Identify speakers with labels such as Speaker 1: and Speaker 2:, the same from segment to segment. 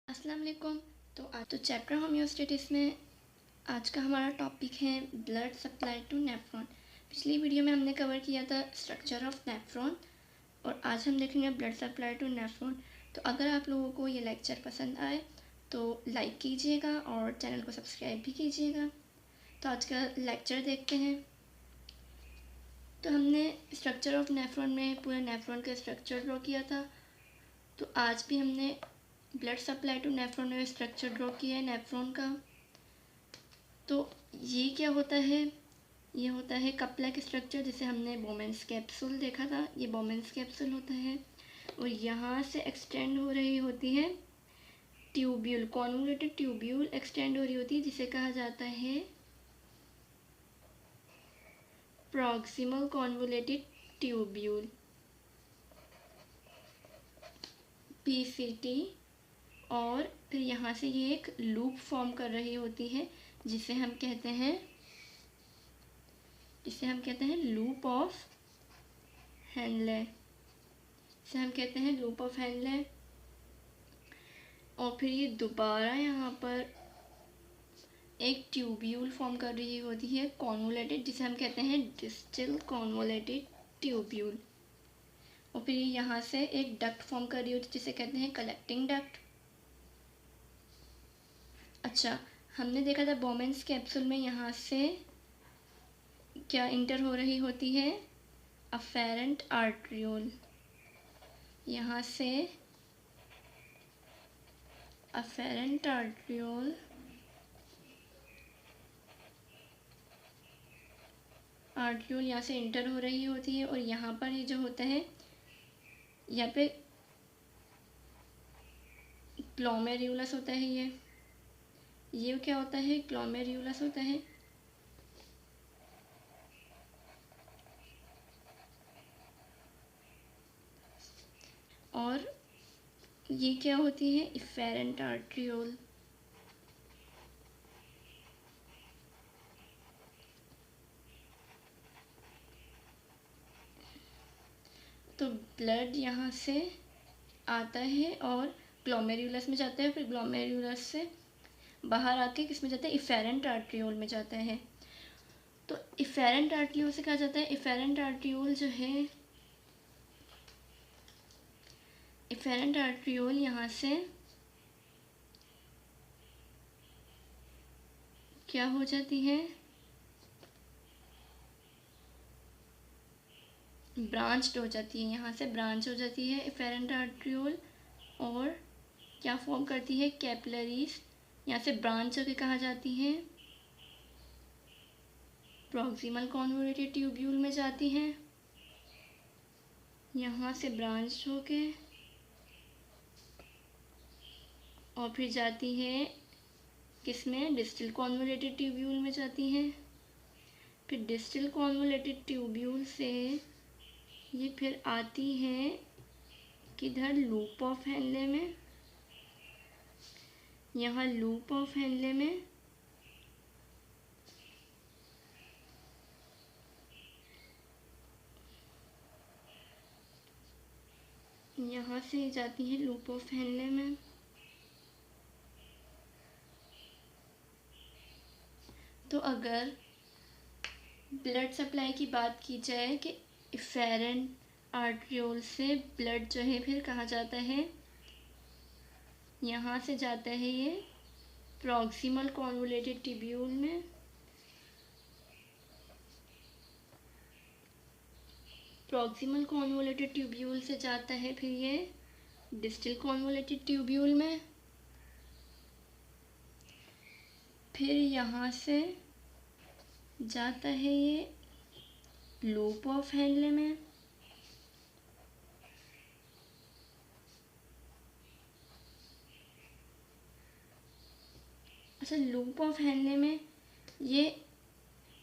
Speaker 1: अस्सलाम वालेकुम। तो आज तो चैप्टर होम्योस्टेटिस में आज का हमारा टॉपिक है ब्लड सप्लाई टू नेफ्रॉन। पिछली वीडियो में हमने कवर किया था स्ट्रक्चर ऑफ नेफ्रॉन और आज हम देखेंगे ब्लड सप्लाई टू नेफ्रॉन। तो अगर आप लोगों को ये लेक्चर पसंद आए तो लाइक कीजिएगा और चैनल को सब्सक्राइब भी कीजिएगा। तो आज का लेक्चर देखते हैं। तो हमने स्ट्रक्चर ऑफ नेफ्रॉन में पूरे नेफ्रॉन का स्ट्रक्चर ड्रॉ किया था। तो आज भी हमने ब्लड सप्लाई टू नेफ्रॉन में स्ट्रक्चर ड्रॉ किया है नेफ्रॉन का। तो ये क्या होता है, ये होता है कपलेक स्ट्रक्चर, जिसे हमने बोमेंस कैप्सूल देखा था। ये बोमेंस कैप्सूल होता है और यहाँ से एक्सटेंड हो रही होती है ट्यूब्यूल, कॉन्वोल्यूटेड ट्यूब्यूल एक्सटेंड हो रही होती है, जिसे कहा जाता है प्रॉक्सिमल कॉन्वोल्यूटेड ट्यूब्यूल, पीसीटी। और फिर यहाँ से ये एक लूप फॉर्म कर रही होती है जिसे हम कहते हैं लूप ऑफ हेनले, इसे हम कहते हैं लूप ऑफ हेनले। और फिर ये दोबारा यहाँ पर एक ट्यूब्यूल फॉर्म कर रही होती है कॉन्वोलेटेड, जिसे हम कहते हैं डिस्टल कॉन्वोलेटेड ट्यूब्यूल। और फिर यहाँ से एक डक्ट फॉर्म कर रही होती है जिसे कहते हैं कलेक्टिंग डक्ट। अच्छा, हमने देखा था बोमेंस कैप्सूल में यहाँ से क्या इंटर हो रही होती है, अफेरेंट आर्ट्रियोल। यहाँ से अफेरेंट आर्ट्रियोल यहाँ से इंटर हो रही होती है। और यहाँ पर ये जो होता है, यहाँ पे ग्लोमेरुलस होता है। ये क्या होता है, ग्लोमेरुलस होता है। और ये क्या होती है, इफेरेंट आर्ट्रियोल। तो ब्लड यहाँ से आता है और ग्लोमेरुलस में जाता है, फिर ग्लोमेरुलस से बाहर आके किस में जाता है, इफेरेंट आर्ट्रियोल में जाता है। तो इफेरेंट आर्ट्रियोल से कहा जाता है, इफेरेंट आर्ट्रियोल जो है, इफेरेंट आर्ट्रियोल यहाँ से क्या हो जाती है, ब्रांच्ड हो जाती है। यहाँ से ब्रांच हो जाती है इफेरेंट आर्ट्रियोल और क्या फॉर्म करती है, कैपिलरीज। यहाँ से ब्रांच होकर कहाँ जाती है, प्रॉक्सिमल कॉन्वोल्यूटेड ट्यूब्यूल में जाती हैं। यहाँ से ब्रांच होके और फिर जाती है किसमें, डिस्टल कॉन्वोल्यूटेड ट्यूब्यूल में जाती हैं। फिर डिस्टल कॉन्वोल्यूटेड ट्यूब्यूल से ये फिर आती है किधर, लूप ऑफ हेनले में। यहाँ लूप ऑफ हेनले में यहाँ से जाती है लूप ऑफ हेनले में। तो अगर ब्लड सप्लाई की बात की जाए कि इफेरेंट आर्ट्रियोल से ब्लड जो है फिर कहाँ जाता है, यहाँ से जाता है ये प्रॉक्सिमल कॉन्वोल्यूटेड ट्यूब्यूल में। प्रॉक्सिमल कॉन्वोल्यूटेड ट्यूब्यूल से जाता है फिर ये डिस्टल कॉन्वोल्यूटेड ट्यूब्यूल में। फिर यहाँ से जाता है ये लूप ऑफ हेनले में। अच्छा, लूप ऑफ हेनले में ये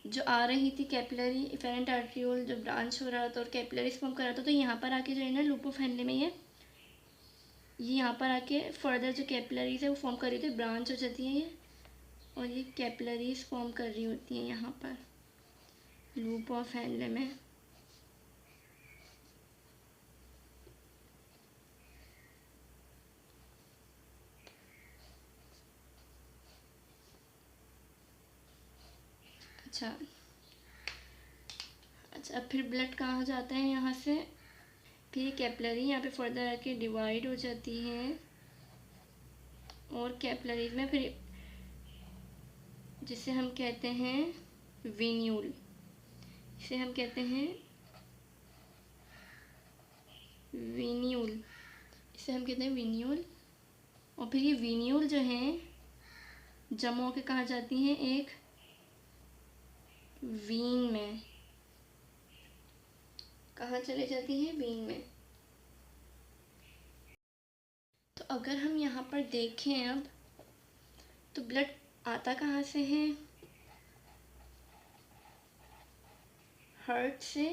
Speaker 1: जो आ रही थी कैपिलरी, इफेरेंट आर्ट्रियोल जो ब्रांच हो रहा था और कैपिलरीज फॉर्म कर रहा था, तो यहाँ पर आके जो है ना लूप ऑफ हेनले में ये यहाँ पर आके फर्दर जो कैपिलरीज है वो फॉर्म कर रही थी, ब्रांच हो जाती है ये, और ये कैपिलरीज फॉर्म कर रही होती हैं यहाँ पर लूप ऑफ हेनले में। अच्छा अच्छा, अब फिर ब्लड कहाँ जाता है यहाँ से, फिर कैपिलरी यहाँ पे फर्दर आके डिवाइड हो जाती है और कैपिलरीज में फिर जिसे हम कहते हैं वेन्यूल, इसे हम कहते हैं वेन्यूल, इसे हम कहते हैं वेन्यूल। और फिर ये वेन्यूल जो हैं जमा होकर कहाँ जाती हैं, एक वीन में, कहाँ चले जाती हैं, वीन में। तो अगर हम यहाँ पर देखें अब, तो ब्लड आता कहाँ से है, हार्ट से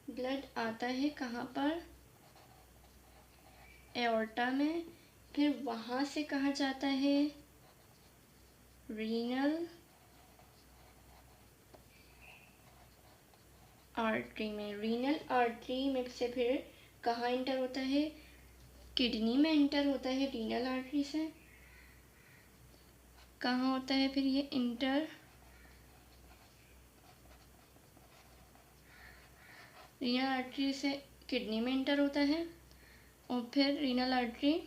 Speaker 1: ब्लड आता है कहाँ पर, एओर्टा में, फिर वहाँ से कहाँ जाता है, रीनल आर्टरी में, रीनल आर्टरी में से फिर कहाँ इंटर होता है, किडनी में इंटर होता है रीनल आर्टरी से। कहाँ होता है फिर ये इंटर, रीनल आर्टरी से किडनी में इंटर होता है और फिर रीनल आर्टरी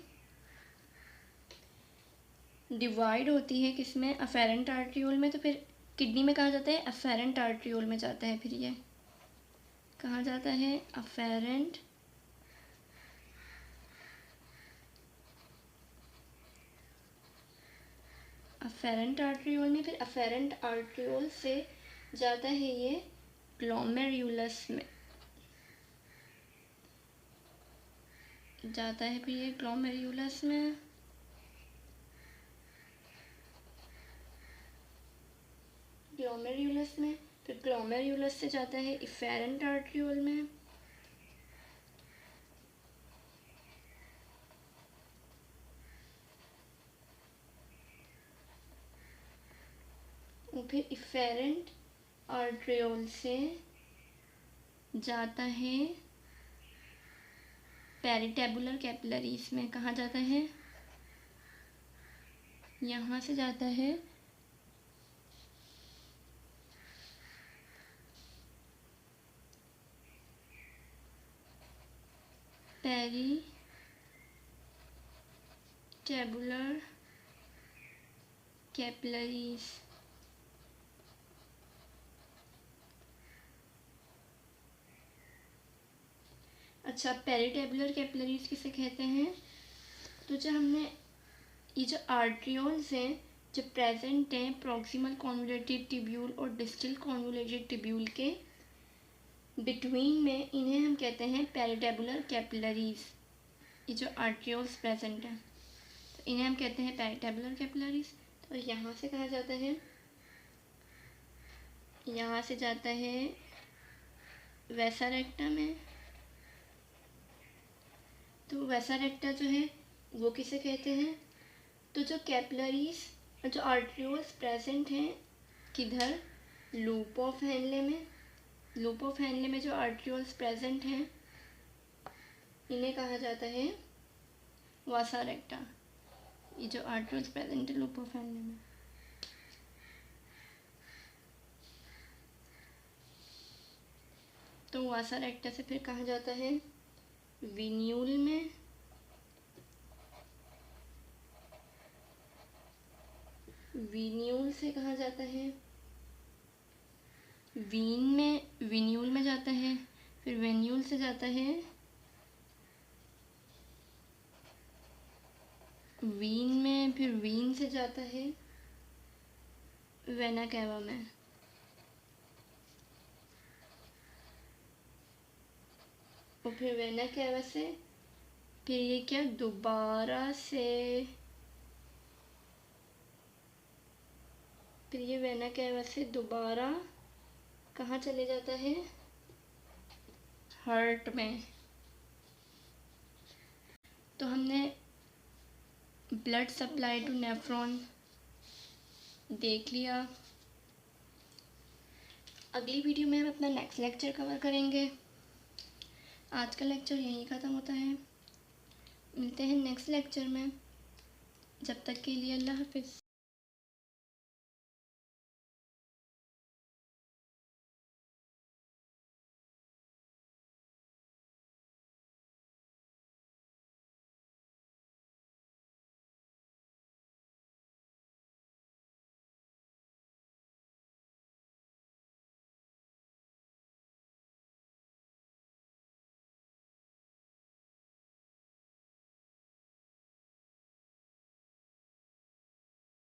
Speaker 1: डिवाइड होती है किसमें, अफेरेंट आर्ट्रियोल में। तो फिर किडनी में कहाँ जाता है, अफेरेंट आर्ट्रियोल में जाता है। फिर ये कहाँ जाता है, अफेरेंट आर्ट्रियोल में। फिर अफेरेंट आर्ट्रियोल से जाता है ये ग्लोमेरुलस में जाता है, फिर ये ग्लोमेरुलस में, ग्लोमेरुलस में, फिर ग्लोमेरुलस से जाता है इफेरेंट आर्ट्रियोल में, और फिर इफेरेंट आर्ट्रियोल से जाता है पेरिटेबुलर कैपिलरीज में। कहाँ जाता है, यहाँ से जाता है पेरिटेबुलर कैपिलरीज। अच्छा, पेरिटेबुलर कैपिलरीज किसे कहते हैं, तो जो हमने ये जो आर्ट्रियोल्स हैं जो प्रेजेंट हैं प्रॉक्सिमल कॉन्वोल्यूटेड ट्यूब्यूल और डिस्टल कॉन्वोल्यूटेड ट्यूब्यूल के बिटवीन में, इन्हें हम कहते हैं पेरिटेबुलर कैपिलरीज। ये जो आर्ट्रियोल्स प्रेजेंट हैं तो इन्हें हम कहते हैं पेरिटेबुलर कैपिलरीज। तो यहाँ से कहाँ जाता है, यहाँ से जाता है वैसा रेक्टा में। तो वैसा रेक्टा जो है वो किसे कहते हैं, तो जो कैपिलरीज जो आर्ट्रियोल्स प्रेजेंट हैं किधर, लूप ऑफ हेनले में, लूप ऑफ हेनले में जो आर्ट्रियोल्स प्रेजेंट हैं इन्हें कहा जाता है वासा रेक्टा। ये जो आर्ट्रियोल्स प्रेजेंट है लूप ऑफ हेनले में। तो वासा रेक्टा से फिर कहा जाता है विन्यूल में, विन्यूल से कहा जाता है वीन में, विन्यूल में जाता है, फिर वेन्यूल से जाता है वीन में, फिर वीन से जाता है वेना कैवा में। और फिर वेना कैवा से फिर ये क्या दोबारा से, फिर ये वेना कैवा से दोबारा कहाँ चले जाता है, हार्ट में। तो हमने ब्लड सप्लाई टू नेफ्रॉन देख लिया। अगली वीडियो में हम अपना नेक्स्ट लेक्चर कवर करेंगे। आज का लेक्चर यहीं ख़त्म होता है, मिलते हैं नेक्स्ट लेक्चर में। जब तक के लिए अल्लाह हाफिज़।